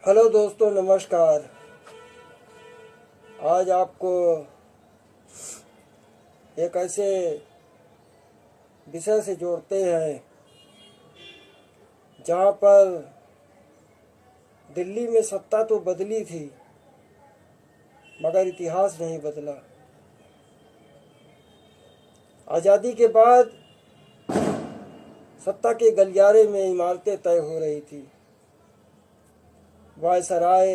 Hello दोस्तों, नमस्कार। आज आपको एक ऐसे विषय से जोड़ते हैं जहां पर दिल्ली में सत्ता तो बदली थी मगर इतिहास नहीं बदला। आज़ादी के बाद सत्ता के गलियारे में इमारतें तय हो रही थी। वायसराय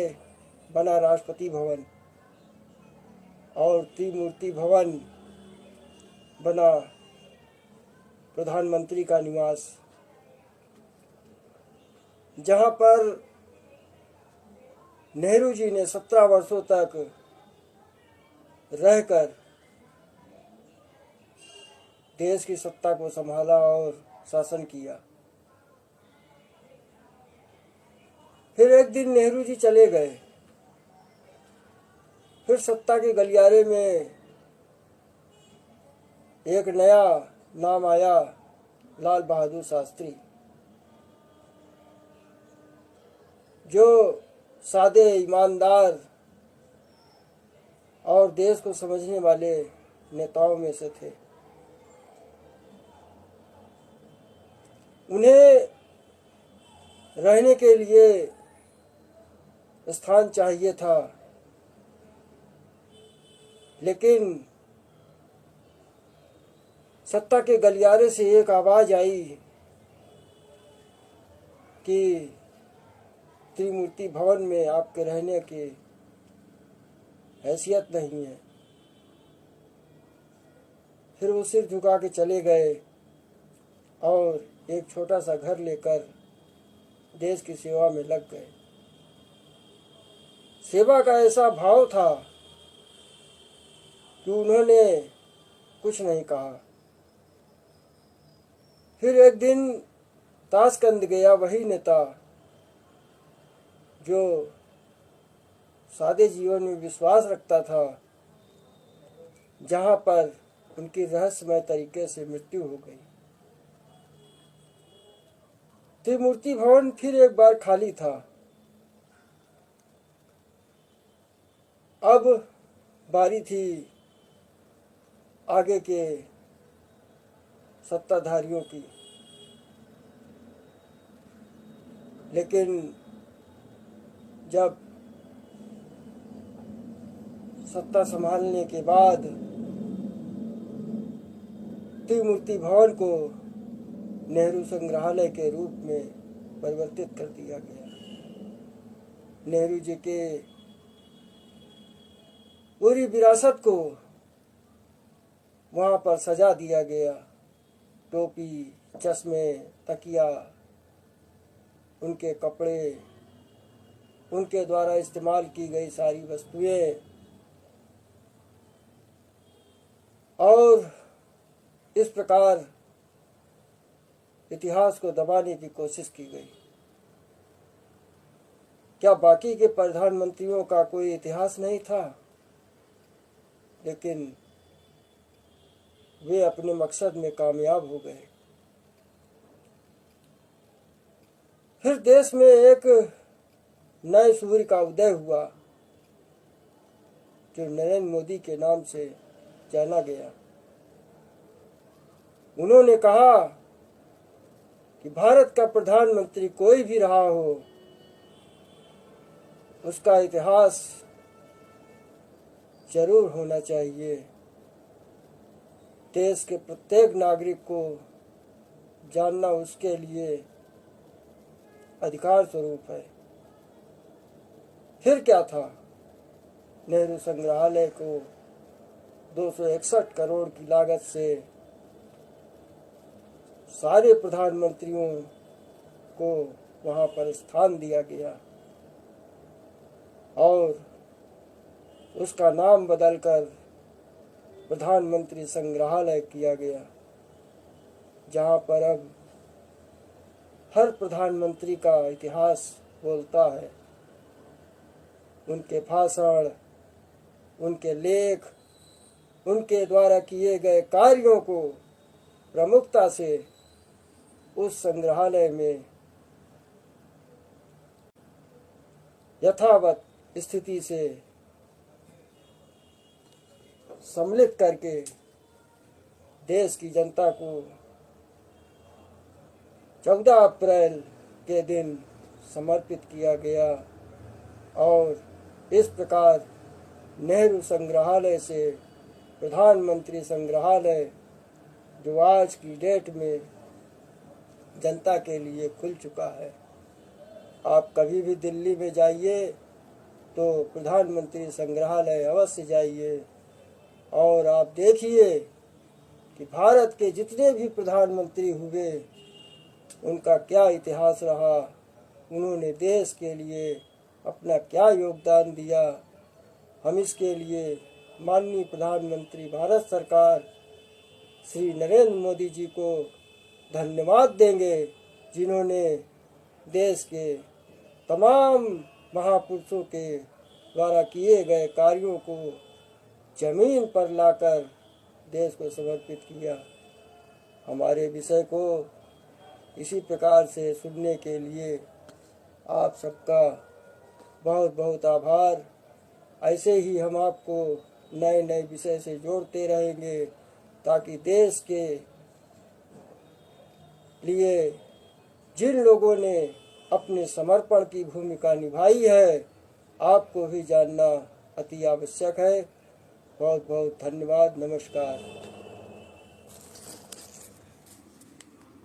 बना राष्ट्रपति भवन और त्रिमूर्ति भवन बना प्रधानमंत्री का निवास, जहां पर नेहरू जी ने 17 वर्षों तक रहकर देश की सत्ता को संभाला और शासन किया। फिर एक दिन नेहरू जी चले गए। फिर सत्ता के गलियारे में एक नया नाम आया, लाल बहादुर शास्त्री, जो सादे, ईमानदार और देश को समझने वाले नेताओं में से थे। उन्हें रहने के लिए स्थान चाहिए था, लेकिन सत्ता के गलियारे से एक आवाज़ आई कि त्रिमूर्ति भवन में आपके रहने की हैसियत नहीं है। फिर वो सिर झुका के चले गए और एक छोटा सा घर लेकर देश की सेवा में लग गए। सेवा का ऐसा भाव था कि उन्होंने कुछ नहीं कहा। फिर एक दिन ताशकंद गया वही नेता जो सादे जीवन में विश्वास रखता था, जहां पर उनकी रहस्यमय तरीके से मृत्यु हो गई। त्रिमूर्ति भवन फिर एक बार खाली था। अब बारी थी आगे के सत्ताधारियों की, लेकिन जब सत्ता संभालने के बाद त्रिमूर्ति भवन को नेहरू संग्रहालय के रूप में परिवर्तित कर दिया गया। नेहरू जी के पूरी विरासत को वहाँ पर सजा दिया गया। टोपी, चश्मे, तकिया, उनके कपड़े, उनके द्वारा इस्तेमाल की गई सारी वस्तुएं, और इस प्रकार इतिहास को दबाने की कोशिश की गई। क्या बाकी के प्रधानमंत्रियों का कोई इतिहास नहीं था? लेकिन वे अपने मकसद में कामयाब हो गए। फिर देश में एक नए सूर्य का उदय हुआ जो नरेंद्र मोदी के नाम से जाना गया। उन्होंने कहा कि भारत का प्रधानमंत्री कोई भी रहा हो, उसका इतिहास जरूर होना चाहिए। देश के प्रत्येक नागरिक को जानना उसके लिए अधिकार स्वरूप है। फिर क्या था? नेहरू संग्रहालय को 261 करोड़ की लागत से सारे प्रधानमंत्रियों को वहाँ पर स्थान दिया गया और उसका नाम बदलकर प्रधानमंत्री संग्रहालय किया गया, जहाँ पर अब हर प्रधानमंत्री का इतिहास बोलता है। उनके भाषण, उनके लेख, उनके द्वारा किए गए कार्यों को प्रमुखता से उस संग्रहालय में यथावत स्थिति से सम्मिलित करके देश की जनता को 14 अप्रैल के दिन समर्पित किया गया। और इस प्रकार नेहरू संग्रहालय से प्रधानमंत्री संग्रहालय, जो आज की डेट में जनता के लिए खुल चुका है। आप कभी भी दिल्ली में जाइए तो प्रधानमंत्री संग्रहालय अवश्य जाइए और आप देखिए कि भारत के जितने भी प्रधानमंत्री हुए उनका क्या इतिहास रहा, उन्होंने देश के लिए अपना क्या योगदान दिया। हम इसके लिए माननीय प्रधानमंत्री भारत सरकार श्री नरेंद्र मोदी जी को धन्यवाद देंगे, जिन्होंने देश के तमाम महापुरुषों के द्वारा किए गए कार्यों को जमीन पर लाकर देश को समर्पित किया। हमारे विषय को इसी प्रकार से सुनने के लिए आप सबका बहुत बहुत आभार। ऐसे ही हम आपको नए नए विषय से जोड़ते रहेंगे ताकि देश के लिए जिन लोगों ने अपने समर्पण की भूमिका निभाई है, आपको भी जानना अति आवश्यक है। बहुत बहुत धन्यवाद। नमस्कार।